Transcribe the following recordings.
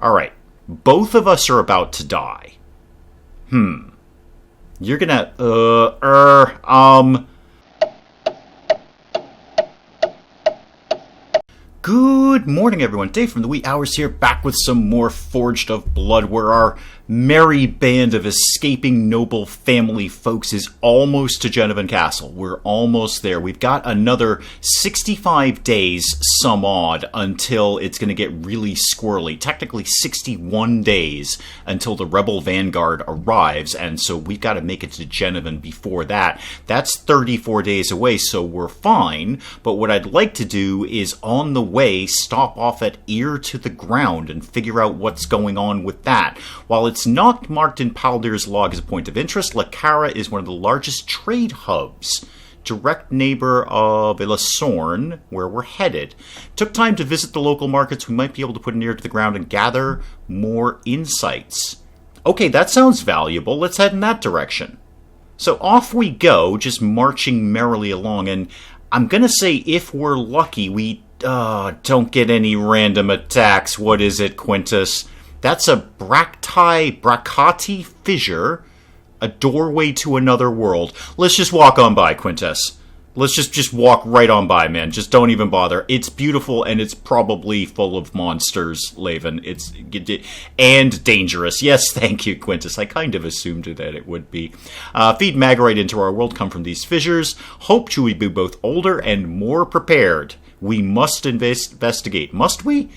Alright. Both of us are about to die. You're gonna... Good morning, everyone. Dave from the Wee Hours here, back with some more Forged of Blood, where our merry band of escaping noble family folks is almost to Genevan Castle. We're almost there. We've got another 65 days, some odd, until it's going to get really squirrely. Technically 61 days until the Rebel Vanguard arrives, and so we've got to make it to Genevan before that. That's 34 days away, so we're fine, but what I'd like to do is on the way stop off at Ear to the Ground and figure out what's going on with that. While it's not marked in Paldir's log as a point of interest, Lacara is one of the largest trade hubs, direct neighbor of Ilasorn, where we're headed. Took time to visit the local markets. We might be able to put an ear to the ground and gather more insights. Okay, that sounds valuable. Let's head in that direction. So off we go, just marching merrily along, and I'm gonna say if we're lucky, we don't get any random attacks. What is it, Quintus? That's a Bracati fissure, a doorway to another world. Let's just walk on by, Quintus. Let's just walk right on by, man. Just don't even bother. It's beautiful, and it's probably full of monsters, Laven. And dangerous. Yes, thank you, Quintus. I kind of assumed that it would be. Feed Magorite into our world come from these fissures. Hope to we be both older and more prepared. We must investigate. Must we?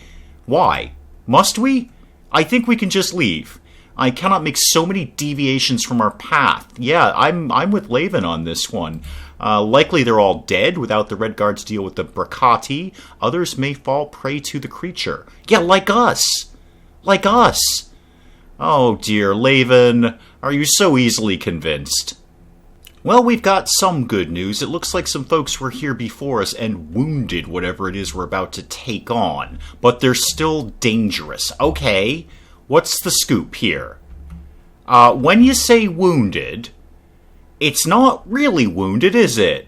Why? Must we? I think we can just leave. I cannot make so many deviations from our path. Yeah, I'm with Laven on this one. Likely they're all dead without the Red Guards deal with the Bracati. Others may fall prey to the creature. Yeah, like us. Like us. Oh dear, Laven, are you so easily convinced? Well, we've got some good news. It looks like some folks were here before us and wounded whatever it is we're about to take on. But they're still dangerous. Okay, what's the scoop here? When you say wounded, it's not really wounded, is it?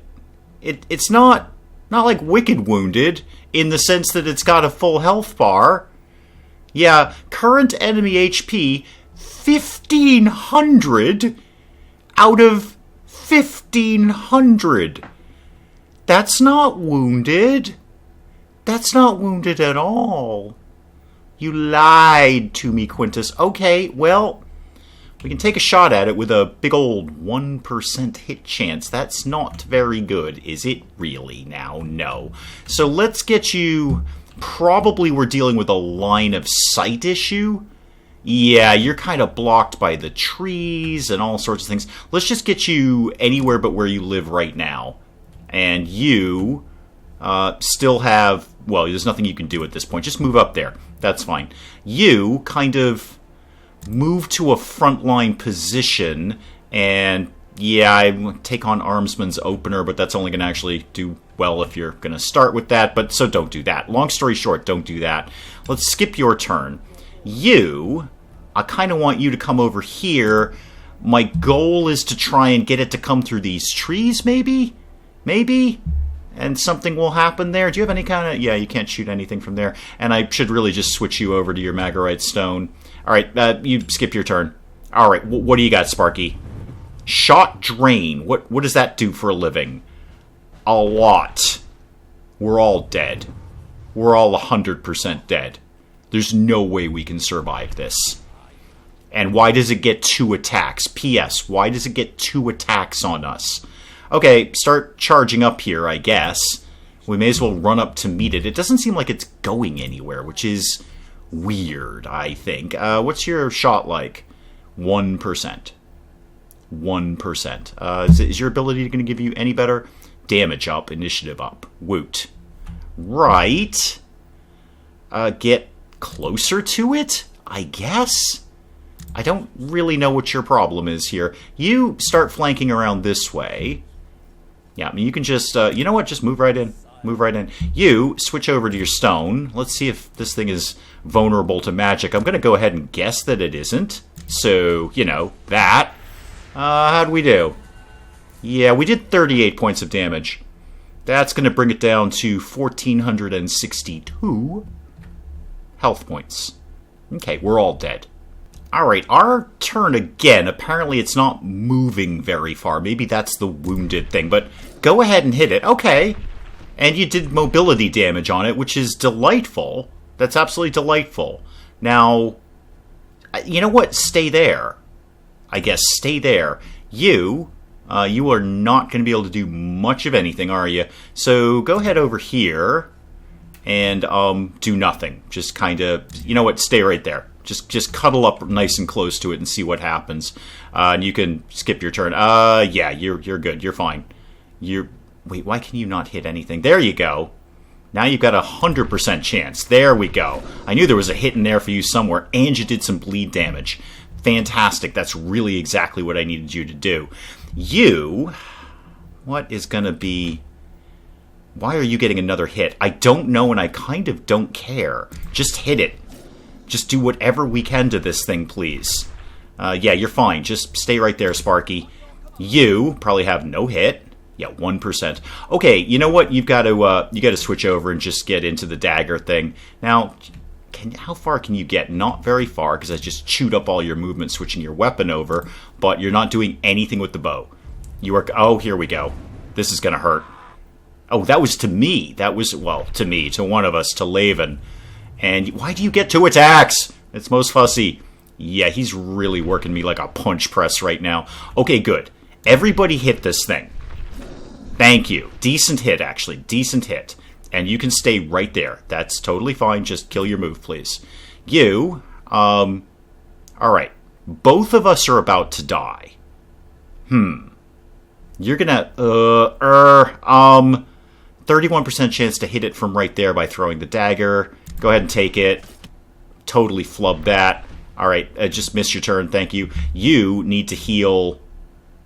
It's not like wicked wounded in the sense that it's got a full health bar. Yeah, current enemy HP, 1,500 out of 1,500. That's not wounded. That's not wounded at all. You lied to me, Quintus. Okay, well, we can take a shot at it with a big old 1% hit chance. That's not very good, is it really now? No. So let's get you... Probably we're dealing with a line of sight issue. Yeah, you're kind of blocked by the trees and all sorts of things. Let's just get you anywhere but where you live right now. And you still have... Well, there's nothing you can do at this point. Just move up there. That's fine. You kind of move to a frontline position. And yeah, I take on Armsman's Opener, but that's only going to actually do well if you're going to start with that. But so don't do that. Long story short, don't do that. Let's skip your turn. You... I kind of want you to come over here. My goal is to try and get it to come through these trees, maybe? Maybe? And something will happen there. Do you have any kind of... Yeah, you can't shoot anything from there. And I should really just switch you over to your Magorite Stone. Alright, you skip your turn. Alright, what do you got, Sparky? Shot Drain. What does that do for a living? A lot. We're all dead. We're all 100% dead. There's no way we can survive this. And why does it get 2 attacks? P.S. Why does it get 2 attacks on us? Okay, start charging up here, I guess. We may as well run up to meet it. It doesn't seem like it's going anywhere, which is weird, I think. What's your shot like? 1%. 1%. Is your ability going to give you any better? Damage up, initiative up. Woot. Right. Get closer to it, I guess? I don't really know what your problem is here. You start flanking around this way. Yeah, I mean, you can just, you know what, just move right in. Move right in. You switch over to your stone. Let's see if this thing is vulnerable to magic. I'm going to go ahead and guess that it isn't. So, you know, that. How'd we do? Yeah, we did 38 points of damage. That's going to bring it down to 1,462 health points. Okay, we're all dead. Alright, our turn again. Apparently it's not moving very far. Maybe that's the wounded thing, but go ahead and hit it. Okay. And you did mobility damage on it, which is delightful. That's absolutely delightful. Now, you know what? Stay there. I guess stay there. You are not going to be able to do much of anything, are you? So go ahead over here and do nothing. Just kind of, you know what? Stay right there. Just cuddle up nice and close to it and see what happens. And you can skip your turn. Yeah, you're good. You're fine. Wait, why can you not hit anything? There you go. Now you've got 100% chance. There we go. I knew there was a hit in there for you somewhere, and you did some bleed damage. Fantastic. That's really exactly what I needed you to do. You, what is going to be... Why are you getting another hit? I don't know, and I kind of don't care. Just hit it. Just do whatever we can to this thing, please. Yeah, you're fine. Just stay right there, Sparky. You probably have no hit. Yeah, 1%. Okay, you know what? You got to switch over and just get into the dagger thing. Now, how far can you get? Not very far, because I just chewed up all your movement switching your weapon over, but you're not doing anything with the bow. Oh, here we go. This is going to hurt. Oh, that was to me. That was, well, to me, to one of us, to Laven. And why do you get 2 attacks? It's most fussy. Yeah, he's really working me like a punch press right now. Okay, good. Everybody hit this thing. Thank you. Decent hit, actually. Decent hit. And you can stay right there. That's totally fine. Just kill your move, please. You, alright. Both of us are about to die. You're gonna, 31% chance to hit it from right there by throwing the dagger. Go ahead and take it. Totally flub that. Alright, just missed your turn, thank you. You need to heal,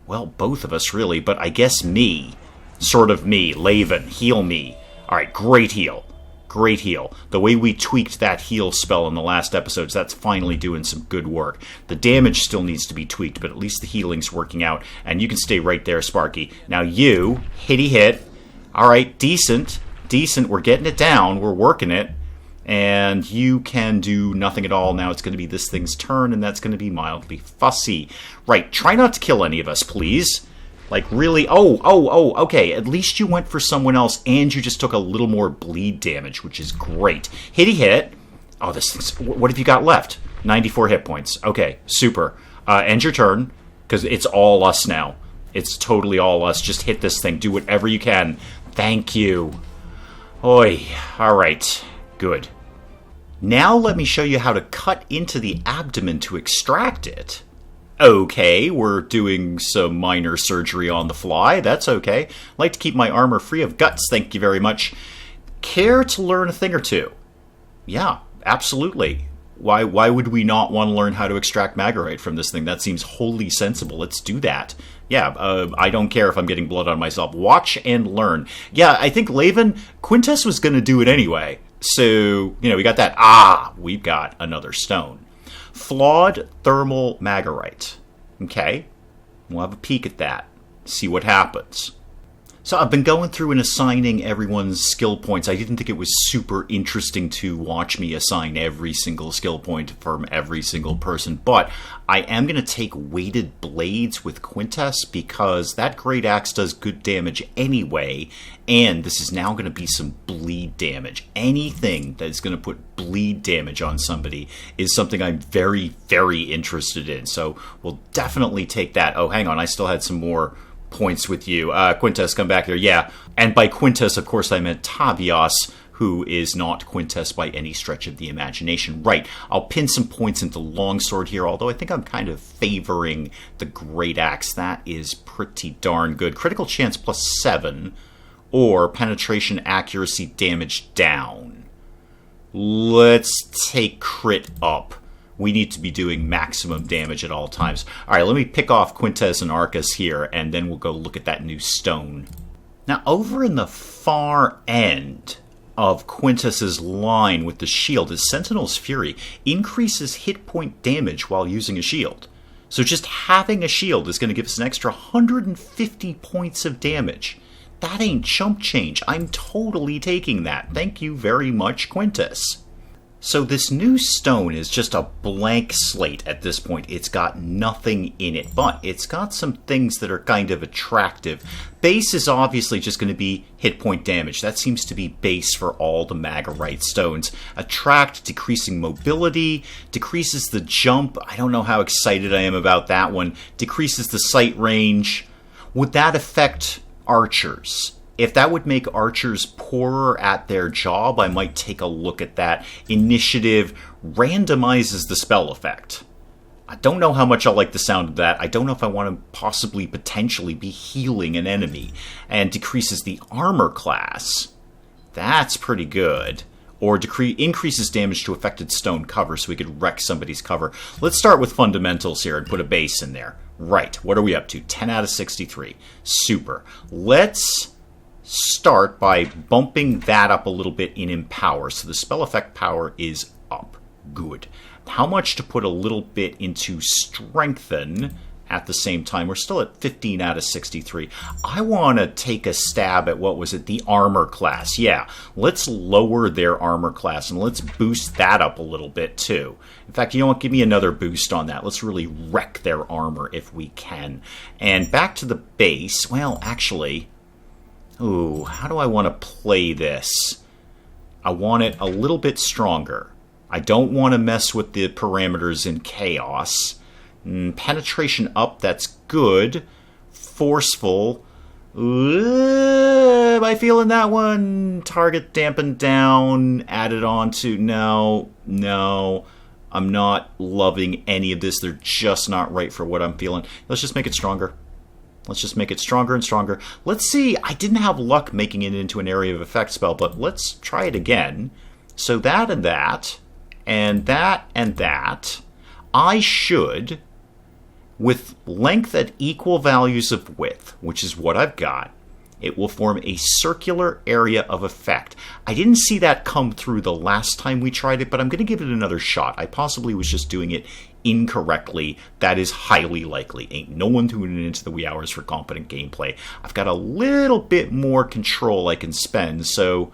well, both of us, really, but I guess me. Sort of me. Laven, heal me. Alright, great heal. Great heal. The way we tweaked that heal spell in the last episodes, that's finally doing some good work. The damage still needs to be tweaked, but at least the healing's working out. And you can stay right there, Sparky. Now you, hitty hit. Alright, decent. Decent. We're getting it down. We're working it. And you can do nothing at all. Now it's going to be this thing's turn, and that's going to be mildly fussy. Right, try not to kill any of us, please. Like, really? Okay. At least you went for someone else, and you just took a little more bleed damage, which is great. Hitty hit. Oh, this thing's... What have you got left? 94 hit points. Okay, super. End your turn, because it's all us now. It's totally all us. Just hit this thing. Do whatever you can. Thank you. Oi. All right. Good. Now let me show you how to cut into the abdomen to extract it. Okay, we're doing some minor surgery on the fly. That's okay. I like to keep my armor free of guts, thank you very much. Care to learn a thing or two? Yeah, absolutely. Why would we not want to learn how to extract Magorite from this thing? That seems wholly sensible. Let's do that. Yeah, I don't care if I'm getting blood on myself. Watch and learn. Yeah, I think Laven, Quintess was going to do it anyway. So, we got that. We've got another stone. Flawed thermal Magorite. Okay, we'll have a peek at that. See what happens. So I've been going through and assigning everyone's skill points. I didn't think it was super interesting to watch me assign every single skill point from every single person, but I am going to take weighted blades with Quintess because that great axe does good damage anyway, and this is now going to be some bleed damage. Anything that is going to put bleed damage on somebody is something I'm very, very interested in, so we'll definitely take that. Oh, hang on, I still had some more points with you. Quintess, come back here. Yeah, and by Quintess, of course, I meant Tavias, who is not Quintess by any stretch of the imagination. Right, I'll pin some points into Longsword here, although I think I'm kind of favoring the Great Axe. That is pretty darn good. Critical chance +7, or penetration accuracy damage down. Let's take crit up. We need to be doing maximum damage at all times. All right, let me pick off Quintess and Arcus here, and then we'll go look at that new stone. Now, over in the far end of Quintess's line with the shield is Sentinel's Fury. Increases hit point damage while using a shield. So just having a shield is going to give us an extra 150 points of damage. That ain't chump change. I'm totally taking that. Thank you very much, Quintess. So this new stone is just a blank slate at this point. It's got nothing in it, but it's got some things that are kind of attractive. Base is obviously just going to be hit point damage. That seems to be base for all the Magorite stones. Attract, decreasing mobility, decreases the jump. I don't know how excited I am about that one. Decreases the sight range. Would that affect archers? If that would make archers poorer at their job, I might take a look at that. Initiative randomizes the spell effect. I don't know how much I like the sound of that. I don't know if I want to possibly potentially be healing an enemy. And decreases the armor class. That's pretty good. Or increases damage to affected stone cover so we could wreck somebody's cover. Let's start with fundamentals here and put a base in there. Right, what are we up to? 10 out of 63. Super. Let's start by bumping that up a little bit in Empower. So the spell effect power is up. Good. How much to put a little bit into Strengthen at the same time? We're still at 15 out of 63. I want to take a stab at, what was it, the armor class. Yeah, let's lower their armor class and let's boost that up a little bit too. In fact, you know what, give me another boost on that. Let's really wreck their armor if we can. And back to the base. Well, actually, ooh, how do I want to play this? I want it a little bit stronger. I don't want to mess with the parameters in Chaos. Penetration up, that's good. Forceful. Am I feeling that one? Target dampened down, added on to... No. I'm not loving any of this. They're just not right for what I'm feeling. Let's just make it stronger. Let's just make it stronger and stronger. Let's see. I didn't have luck making it into an area of effect spell, but let's try it again. So that and that, and that and that. I should, with length at equal values of width, which is what I've got, it will form a circular area of effect. I didn't see that come through the last time we tried it, but I'm going to give it another shot. I possibly was just doing it incorrectly. That is highly likely. Ain't no one tuning into the wee hours for competent gameplay. I've got a little bit more control I can spend, so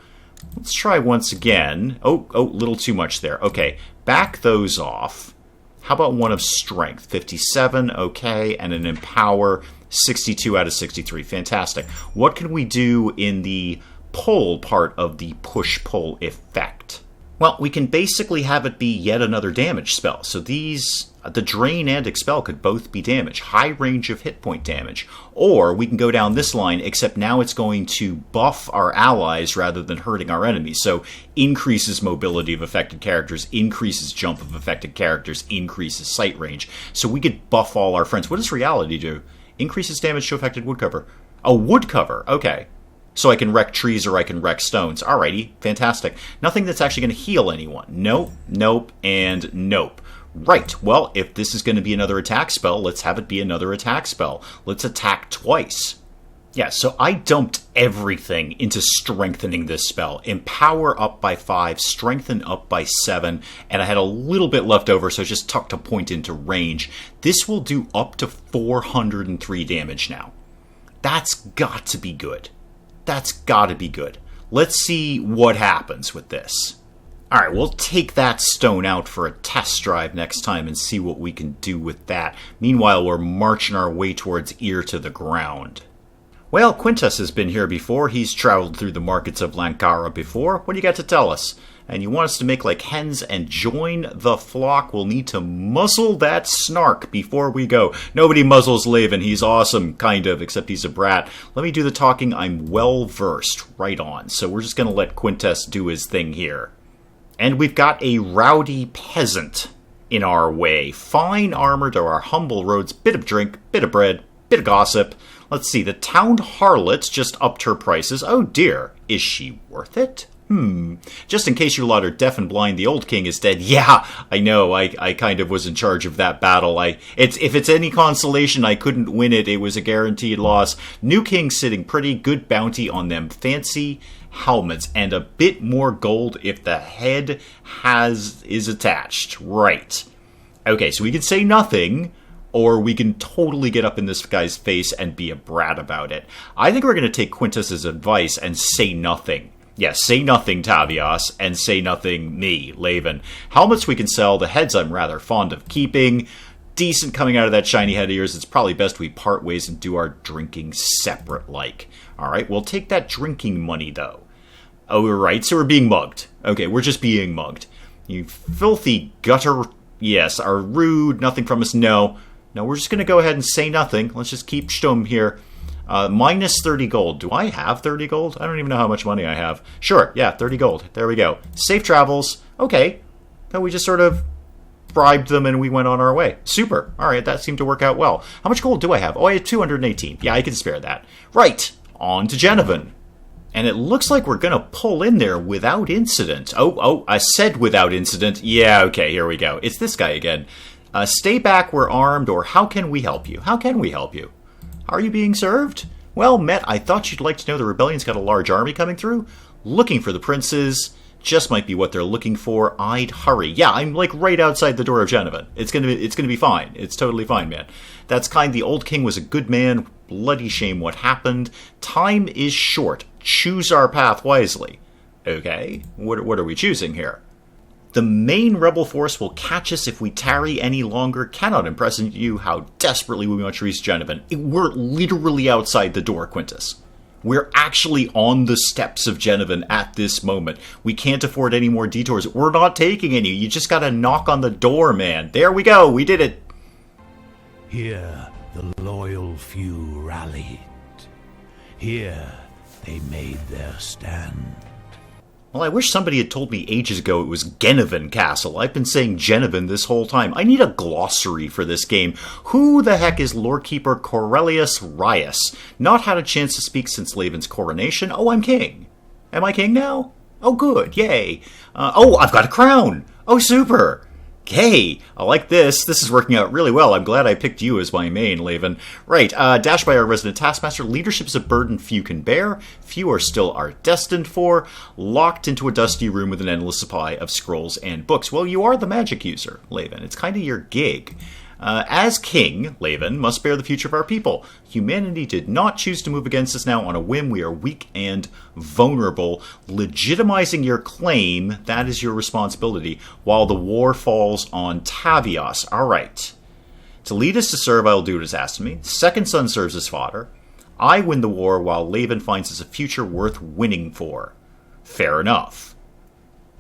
let's try once again. Oh, little too much there. Okay, back those off. How about one of Strength? 57, okay, and an Empower, 62 out of 63. Fantastic. What can we do in the pull part of the push-pull effect? Well, we can basically have it be yet another damage spell. So these, the Drain and Expel could both be damage. High range of hit point damage. Or we can go down this line, except now it's going to buff our allies rather than hurting our enemies. So increases mobility of affected characters, increases jump of affected characters, increases sight range. So we could buff all our friends. What does Reality do? Increases damage to affected wood cover. Oh, wood cover. Okay. So I can wreck trees or I can wreck stones. Alrighty, fantastic. Nothing that's actually going to heal anyone. Nope, and nope. Right, well, if this is going to be another attack spell, let's have it be another attack spell. Let's attack twice. Yeah, so I dumped everything into strengthening this spell. Empower up by 5, strengthen up by 7, and I had a little bit left over, so I just tucked a point into range. This will do up to 403 damage now. That's got to be good. That's got to be good. Let's see what happens with this. Alright, we'll take that stone out for a test drive next time and see what we can do with that. Meanwhile, we're marching our way towards Ear to the Ground. Well, Quintus has been here before. He's traveled through the markets of Lankara before. What do you got to tell us? And you want us to make like hens and join the flock? We'll need to muzzle that snark before we go. Nobody muzzles Laven. He's awesome, kind of, except he's a brat. Let me do the talking. I'm well-versed. Right on. So we're just going to let Quintus do his thing here. And we've got a rowdy peasant in our way. Fine armor to our humble roads. Bit of drink, bit of bread, bit of gossip. Let's see. The town harlot just upped her prices. Oh dear. Is she worth it? Just in case your lot are deaf and blind, the old king is dead. Yeah, I know. I kind of was in charge of that battle. If it's any consolation, I couldn't win it. It was a guaranteed loss. New king sitting pretty. Good bounty on them fancy helmets and a bit more gold if the head is attached. Right. Okay, so we can say nothing, or we can totally get up in this guy's face and be a brat about it. I think we're going to take Quintus's advice and say nothing. Yes, say nothing, Tavios, and say nothing, me, Laven. Helmets we can sell, the heads I'm rather fond of keeping. Decent coming out of that shiny head of yours. It's probably best we part ways and do our drinking separate like. Alright, we'll take that drinking money, though. Oh, right, so we're being mugged. Okay, we're just being mugged. You filthy gutter, yes, are rude, nothing from us, no. No, we're just going to go ahead and say nothing. Let's just keep stum here. Minus 30 gold. Do I have 30 gold? I don't even know how much money I have. Sure, yeah, 30 gold. There we go. Safe travels. Okay. So we just sort of bribed them and we went on our way. Super. All right, that seemed to work out well. How much gold do I have? Oh, I have 218. Yeah, I can spare that. Right. On to Genevan. And it looks like we're going to pull in there without incident. Oh, I said without incident. Yeah, okay, here we go. It's this guy again. Stay back, we're armed, or how can we help you? How can we help you? Are you being served? Well, Met, I thought you'd like to know the rebellion's got a large army coming through. Looking for the princes. Just might be what they're looking for. I'd hurry. Yeah, I'm like right outside the door of Genevan. It's gonna be fine. It's totally fine, man. That's kind. The old king was a good man. Bloody shame what happened. Time is short. Choose our path wisely. Okay, what are we choosing here? The main rebel force will catch us if we tarry any longer. Cannot impress you how desperately we want to reach Genevan. We're literally outside the door, Quintus. We're actually on the steps of Genevan at this moment. We can't afford any more detours. We're not taking any. You just gotta knock on the door, man. There we go. We did it. Here the loyal few rallied. Here they made their stand. Well, I wish somebody had told me ages ago it was Genevan Castle. I've been saying Genevan this whole time. I need a glossary for this game. Who the heck is Lordkeeper Corellius Rias? Not had a chance to speak since Laven's coronation. Oh, I'm king. Am I king now? Oh, good. Yay. Oh, I've got a crown. Oh, super. Hey, I like this. This is working out really well. I'm glad I picked you as my main, Laven. Right, dashed by our resident taskmaster. Leadership is a burden few can bear. Few are still are destined for. Locked into a dusty room with an endless supply of scrolls and books. Well, you are the magic user, Laven. It's kind of your gig. As king, Laven must bear the future of our people. Humanity did not choose to move against us now on a whim. We are weak and vulnerable. Legitimizing your claim, that is your responsibility, while the war falls on Tavios. All right. To lead us to serve, I will do what is asked of me. Second son serves as fodder. I win the war while Laven finds us a future worth winning for. Fair enough.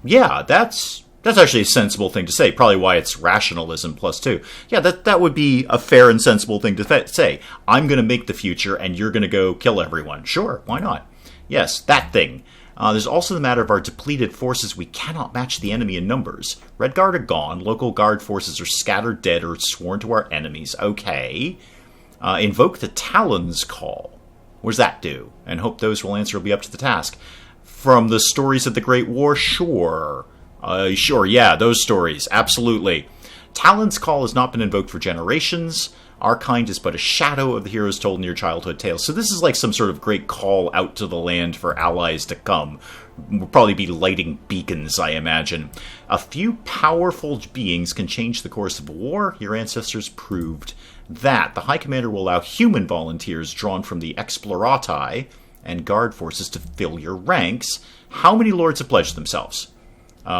Yeah, that's actually a sensible thing to say. Probably why it's rationalism plus 2. Yeah, that would be a fair and sensible thing to say. I'm going to make the future, and you're going to go kill everyone. Sure, why not? Yes, that thing. There's also the matter of our depleted forces. We cannot match the enemy in numbers. Red Guard are gone. Local Guard forces are scattered, dead, or sworn to our enemies. Okay. Invoke the Talon's Call. What does that do? And hope those will answer will be up to the task. From the stories of the Great War? Sure. Sure, yeah, those stories. Absolutely. Talon's Call has not been invoked for generations. Our kind is but a shadow of the heroes told in your childhood tales. So this is like some sort of great call out to the land for allies to come. We'll probably be lighting beacons, I imagine. A few powerful beings can change the course of a war. Your ancestors proved that. The High Commander will allow human volunteers drawn from the Explorati and Guard forces to fill your ranks. How many lords have pledged themselves?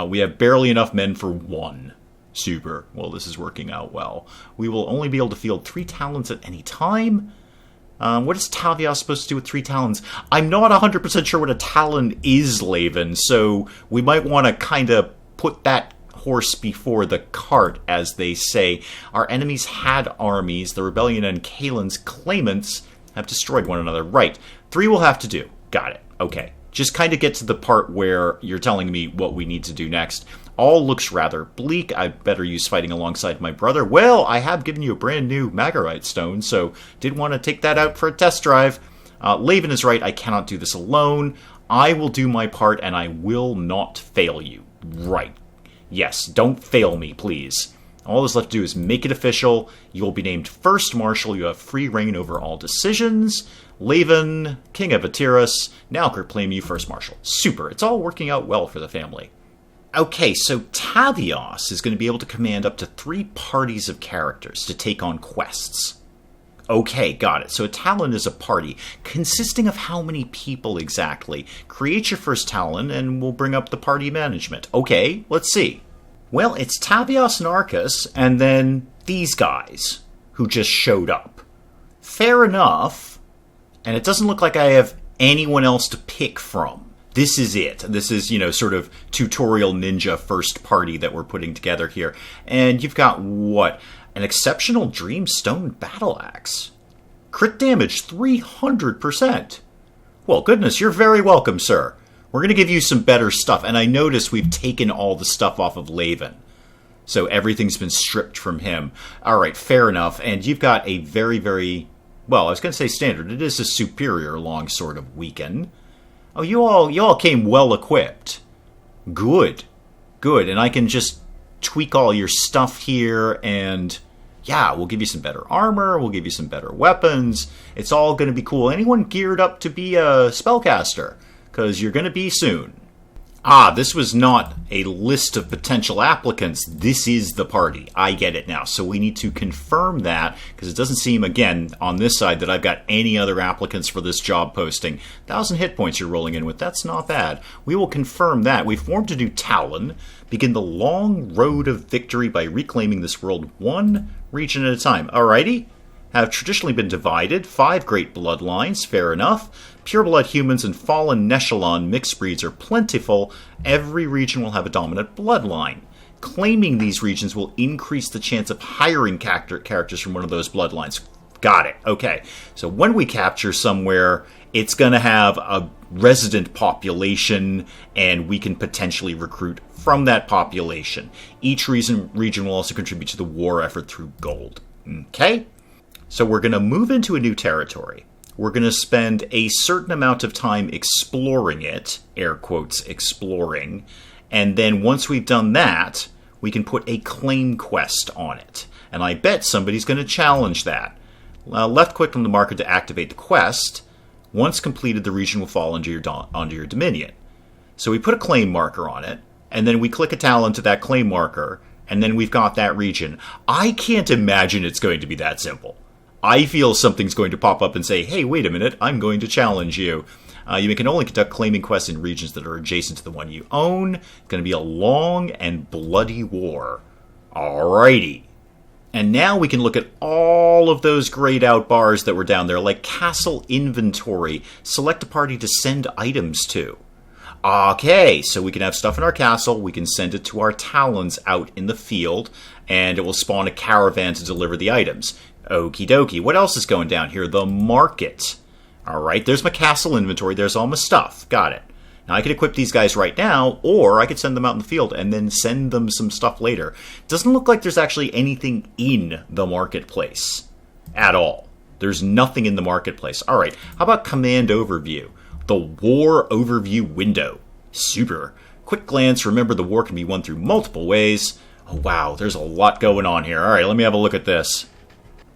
We have barely enough men for 1. Super. Well, this is working out well. We will only be able to field 3 talons at any time. What is Tavios supposed to do with 3 talons? I'm not 100% sure what a talon is, Laven, so we might want to kind of put that horse before the cart, as they say. Our enemies had armies. The rebellion and Kalen's claimants have destroyed one another. Right. 3 will have to do. Got it. Okay. Just kind of get to the part where you're telling me what we need to do next. All looks rather bleak. I better use fighting alongside my brother. Well, I have given you a brand new Magarite stone, so did want to take that out for a test drive. Laven is right. I cannot do this alone. I will do my part, and I will not fail you. Right. Yes, don't fail me, please. All that's left to do is make it official. You will be named First Marshal. You have free reign over all decisions. Laven, King of Atirus, now proclaim you First Marshal. Super. It's all working out well for the family. Okay, so Tavios is going to be able to command up to 3 parties of characters to take on quests. Okay, got it. So a Talon is a party. Consisting of how many people exactly? Create your first Talon and we'll bring up the party management. Okay, let's see. Well, it's Tavios and Arcus, and then these guys who just showed up. Fair enough. And it doesn't look like I have anyone else to pick from. This is it. This is, sort of tutorial ninja first party that we're putting together here. And you've got what? An exceptional Dreamstone Battle Axe. Crit damage 300%. Well, goodness, you're very welcome, sir. We're going to give you some better stuff. And I notice we've taken all the stuff off of Laven. So everything's been stripped from him. All right, fair enough. And you've got a very, very... Well, I was going to say standard. It is a superior longsword of Weaken. Oh, you all came well equipped. Good. Good. And I can just tweak all your stuff here and... Yeah, we'll give you some better armor, we'll give you some better weapons. It's all going to be cool. Anyone geared up to be a spellcaster? Because you're going to be soon. Ah, this was not a list of potential applicants. This is the party. I get it now. So we need to confirm that, because it doesn't seem, again, on this side that I've got any other applicants for this job posting. 1,000 hit points you're rolling in with. That's not bad. We will confirm that. We formed a new Talon. Begin the long road of victory by reclaiming this world one region at a time. Alrighty. Have traditionally been divided. 5 great bloodlines. Fair enough. Pureblood humans and fallen Neshalon mixed breeds are plentiful. Every region will have a dominant bloodline. Claiming these regions will increase the chance of hiring characters from one of those bloodlines. Got it. Okay. So when we capture somewhere, it's going to have a resident population, and we can potentially recruit from that population. Each region will also contribute to the war effort through gold. Okay? So we're going to move into a new territory. We're going to spend a certain amount of time exploring it, air quotes, exploring, and then once we've done that, we can put a claim quest on it. And I bet somebody's going to challenge that. Left click on the marker to activate the quest. Once completed, the region will fall under your dominion. So we put a claim marker on it, and then we click a Talon to that claim marker, and then we've got that region. I can't imagine it's going to be that simple. I feel something's going to pop up and say, hey, wait a minute, I'm going to challenge you. You can only conduct claiming quests in regions that are adjacent to the one you own. It's going to be a long and bloody war. Alrighty. And now we can look at all of those grayed out bars that were down there, like Castle Inventory. Select a party to send items to. Okay, so we can have stuff in our castle, we can send it to our Talons out in the field, and it will spawn a caravan to deliver the items. Okie dokie. What else is going down here? The market. Alright, there's my castle inventory, there's all my stuff. Got it. Now I could equip these guys right now, or I could send them out in the field and then send them some stuff later. Doesn't look like there's actually anything in the marketplace at all. There's nothing in the marketplace. Alright, how about command overview? The war overview window. Super. Quick glance, remember the war can be won through multiple ways. Oh wow, there's a lot going on here. Alright, let me have a look at this.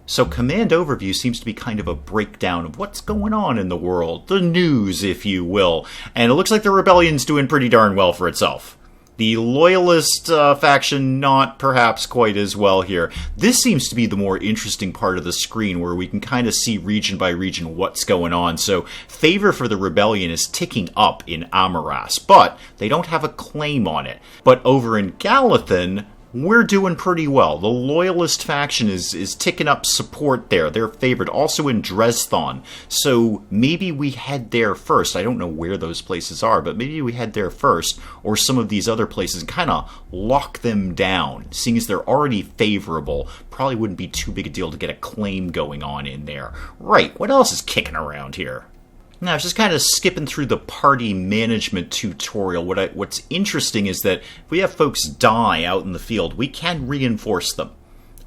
So command overview seems to be kind of a breakdown of what's going on in the world. The news, if you will. And it looks like the rebellion's doing pretty darn well for itself. The loyalist faction, not perhaps quite as well here. This seems to be the more interesting part of the screen, where we can kind of see region by region what's going on. So favor for the rebellion is ticking up in Amaras, but they don't have a claim on it. But over in Galathan, we're doing pretty well. The loyalist faction is ticking up support there. They're favored. Also in Dresthon. So maybe we head there first. I don't know where those places are, but maybe we head there first, or some of these other places, and kind of lock them down. Seeing as they're already favorable, probably wouldn't be too big a deal to get a claim going on in there. Right, what else is kicking around here? Now, I was just kind of skipping through the party management tutorial. What's interesting is that if we have folks die out in the field, we can reinforce them.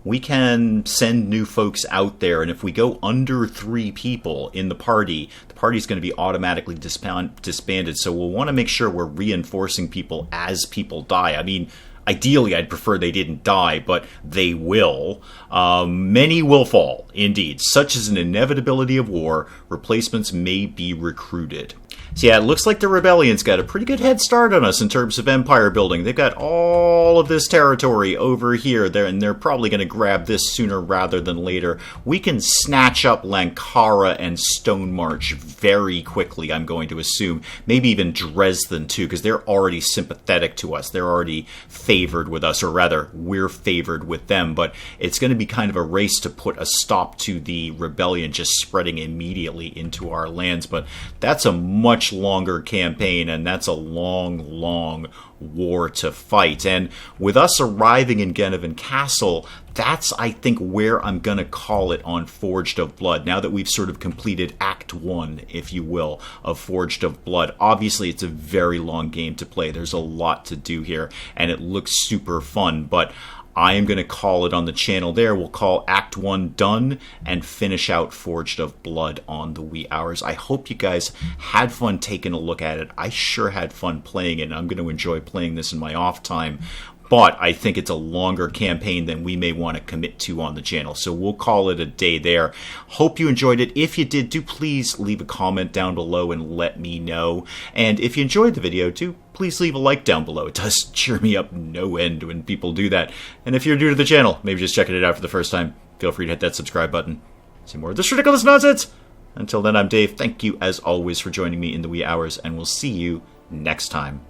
We can send new folks out there, and if we go under 3 people in the party's going to be automatically disbanded, so we'll want to make sure we're reinforcing people as people die. I mean, Ideally, I'd prefer they didn't die, but they will. Many will fall, indeed. Such is an inevitability of war. Replacements may be recruited. So yeah, it looks like the Rebellion's got a pretty good head start on us in terms of empire building. They've got all of this territory over here, and they're probably going to grab this sooner rather than later. We can snatch up Lankara and Stonemarch very quickly, I'm going to assume. Maybe even Dresden, too, because they're already sympathetic to us. They're already favored with us, or rather, we're favored with them. But it's going to be kind of a race to put a stop to the Rebellion just spreading immediately into our lands. But that's a much longer campaign, and that's a long war to fight. And with us arriving in Genevan Castle, that's, I think, where I'm going to call it on Forged of Blood, now that we've sort of completed Act 1, if you will, of Forged of Blood. Obviously, it's a very long game to play. There's a lot to do here, and it looks super fun, but I am going to call it on the channel there. We'll call Act 1 done and finish out Forged of Blood on the wee hours. I hope you guys had fun taking a look at it. I sure had fun playing it, and I'm going to enjoy playing this in my off time. But I think it's a longer campaign than we may want to commit to on the channel. So we'll call it a day there. Hope you enjoyed it. If you did, do please leave a comment down below and let me know. And if you enjoyed the video, do please leave a like down below. It does cheer me up no end when people do that. And if you're new to the channel, maybe just checking it out for the first time, feel free to hit that subscribe button. See more of this ridiculous nonsense. Until then, I'm Dave. Thank you, as always, for joining me in the wee hours, and we'll see you next time.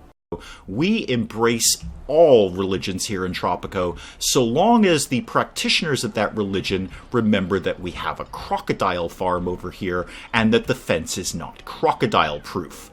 We embrace all religions here in Tropico, so long as the practitioners of that religion remember that we have a crocodile farm over here and that the fence is not crocodile-proof.